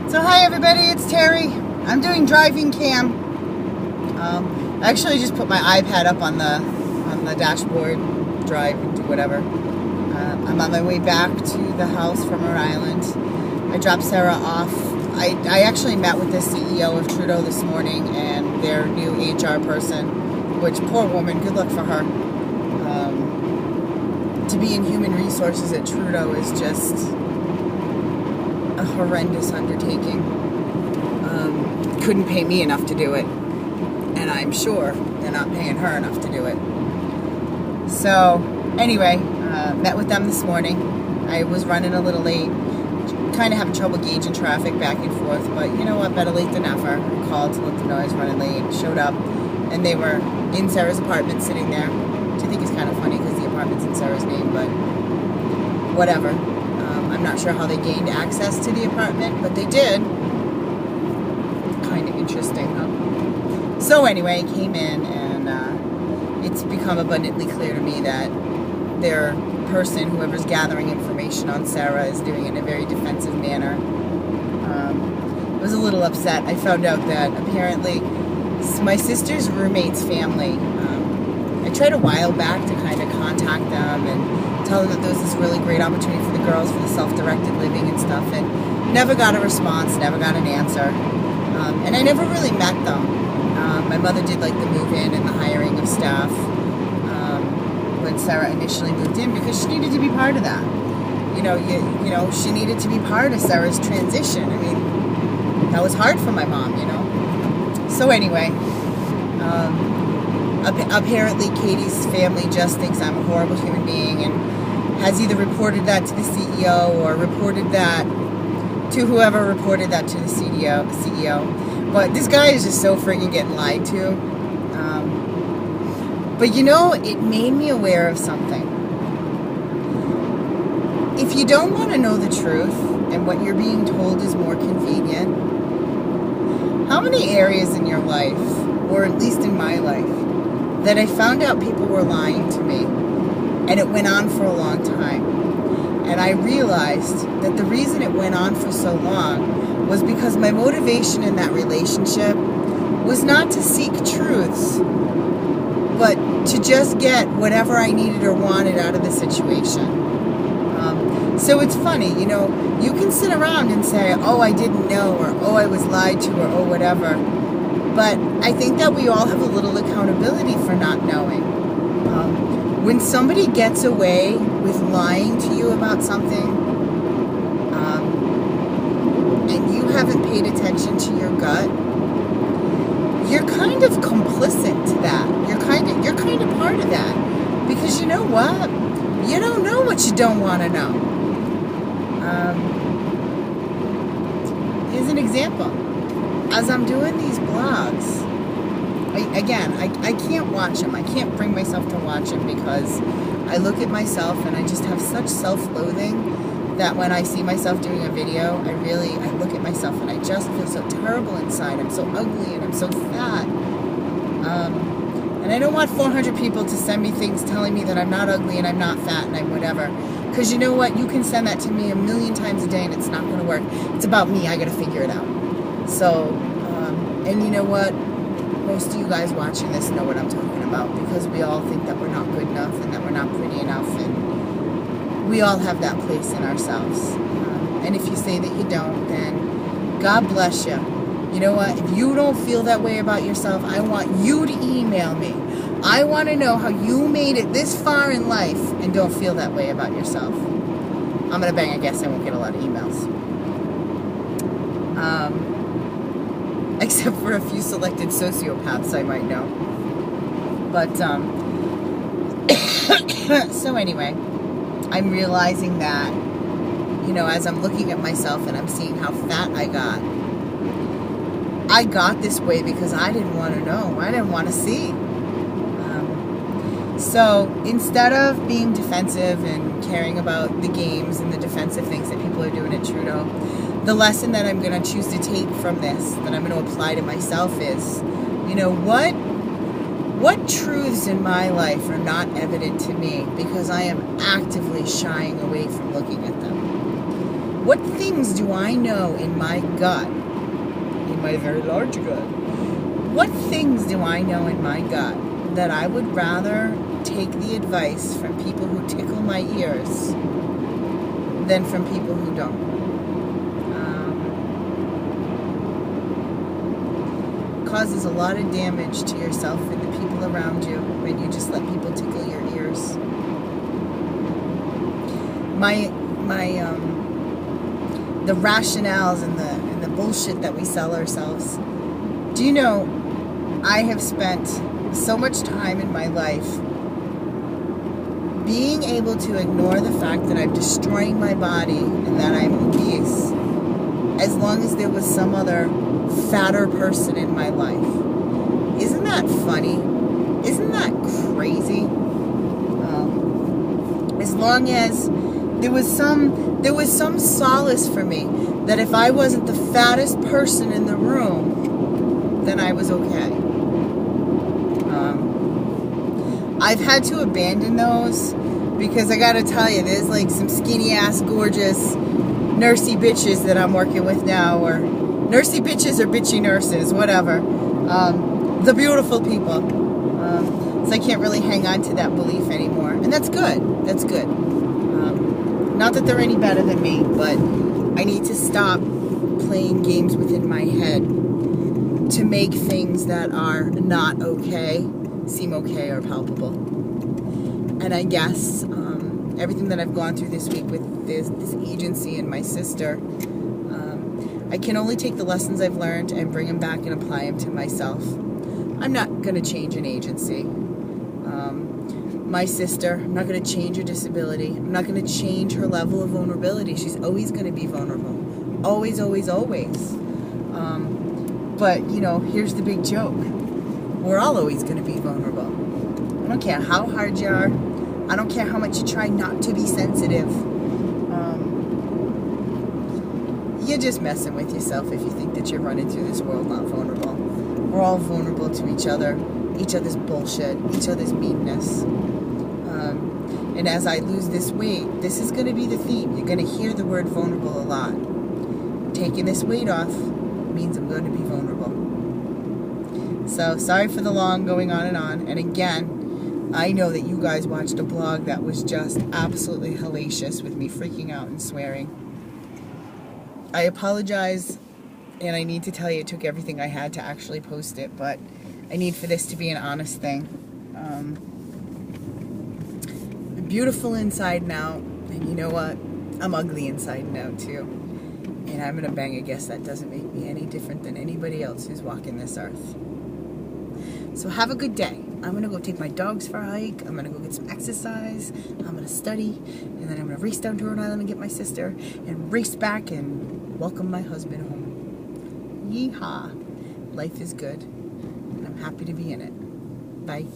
So hi everybody, it's Terry. I'm doing driving cam. I actually just put my iPad up on the dashboard, drive and do whatever. I'm on my way back to the house from Rhode Island. I dropped Sarah off. I actually met with the CEO of Trudeau this morning and their new HR person, which poor woman, good luck for her. To be in human resources at Trudeau is just a horrendous undertaking. Couldn't pay me enough to do it, and I'm sure they're not paying her enough to do it. So anyway, met with them this morning. I was running a little late, kind of having trouble gauging traffic back and forth, but you know what, better late than never. I called to let them know I was running late, showed up, and they were in Sarah's apartment sitting there, which I think is kind of funny because the apartment's in Sarah's name, but whatever. I'm not sure how they gained access to the apartment, but they did. Kind of interesting, huh? So anyway, came in, and it's become abundantly clear to me that their person, whoever's gathering information on Sarah, is doing it in a very defensive manner. I was a little upset. I found out that apparently my sister's roommate's family, I tried a while back to kind of contact them and tell them that there was this really great opportunity for the girls for the self-directed living and stuff, and never got a response, never got an answer. And I never really met them. My mother did like the move-in and the hiring of staff when Sarah initially moved in because she needed to be part of that. You know, she needed to be part of Sarah's transition. I mean, that was hard for my mom, you know. So anyway, apparently Katie's family just thinks I'm a horrible human being and has either reported that to the CEO or reported that to whoever reported that to the CEO. But this guy is just so freaking getting lied to. But you know, it made me aware of something. If you don't want to know the truth and what you're being told is more convenient, how many areas in your life, or at least in my life, that I found out people were lying to me, and it went on for a long time. And I realized that the reason it went on for so long was because my motivation in that relationship was not to seek truths, but to just get whatever I needed or wanted out of the situation. So it's funny, you know, you can sit around and say, oh, I didn't know, or oh, I was lied to, or oh, whatever. But I think that we all have a little accountability for not knowing. When somebody gets away with lying to you about something, and you haven't paid attention to your gut, you're kind of complicit to that. You're kind of part of that. Because you know what? You don't know what you don't want to know. Here's an example. As I'm doing these blogs, I can't watch them. I can't bring myself to watch them because I look at myself and I just have such self-loathing that when I see myself doing a video, I look at myself and I just feel so terrible inside. I'm so ugly and I'm so fat. And I don't want 400 people to send me things telling me that I'm not ugly and I'm not fat and I'm whatever. Because you know what? You can send that to me a million times a day and it's not going to work. It's about me. I got to figure it out. So, and you know what? Most of you guys watching this know what I'm talking about because we all think that we're not good enough and that we're not pretty enough, and we all have that place in ourselves. And if you say that you don't, then God bless you. You know what? If you don't feel that way about yourself, I want you to email me. I want to know how you made it this far in life and don't feel that way about yourself. I'm going to bang, I guess I won't get a lot of emails. Except for a few selected sociopaths I might know. But, so anyway, I'm realizing that, you know, as I'm looking at myself and I'm seeing how fat I got this way because I didn't want to know. I didn't want to see. So instead of being defensive and caring about the games and the defensive things that people are doing at Trudeau, the lesson that I'm going to choose to take from this, that I'm going to apply to myself is, you know, what truths in my life are not evident to me because I am actively shying away from looking at them? What things do I know in my gut, in my very large gut, what things do I know in my gut that I would rather take the advice from people who tickle my ears than from people who don't? Causes a lot of damage to yourself and the people around you when you just let people tickle your ears. The rationales and the bullshit that we sell ourselves. Do you know, I have spent so much time in my life being able to ignore the fact that I'm destroying my body and that I'm obese, as long as there was some other fatter person in my life. Isn't that funny? Isn't that crazy? As long as there was some solace for me that if I wasn't the fattest person in the room, then I was okay. I've had to abandon those because I gotta tell you, there's like some skinny ass gorgeous nursey bitches that I'm working with now, or nursey bitches or bitchy nurses, whatever. The beautiful people. So I can't really hang on to that belief anymore. And that's good. That's good. Not that they're any better than me, but I need to stop playing games within my head to make things that are not okay seem okay or palpable. And I guess everything that I've gone through this week with this agency and my sister, I can only take the lessons I've learned and bring them back and apply them to myself. I'm not going to change an agency. My sister, I'm not going to change her disability. I'm not going to change her level of vulnerability. She's always going to be vulnerable. Always, always, always. But, you know, here's the big joke. We're all always going to be vulnerable. I don't care how hard you are. I don't care how much you try not to be sensitive. You're just messing with yourself if you think that you're running through this world not vulnerable. We're all vulnerable to each other's bullshit, each other's meanness. And as I lose this weight, this is going to be the theme. You're going to hear the word vulnerable a lot. Taking this weight off means I'm going to be vulnerable. So, sorry for the long going on. And again, I know that you guys watched a blog that was just absolutely hellacious with me freaking out and swearing. I apologize, and I need to tell you it took everything I had to actually post it, but I need for this to be an honest thing. Beautiful inside and out, and you know what? I'm ugly inside and out too. And I'm gonna bang a guess that doesn't make me any different than anybody else who's walking this earth. So have a good day. I'm gonna go take my dogs for a hike. I'm gonna go get some exercise. I'm gonna study, and then I'm gonna race down to Rhode Island and get my sister, and race back and welcome my husband home. Yeehaw! Life is good, and I'm happy to be in it. Bye.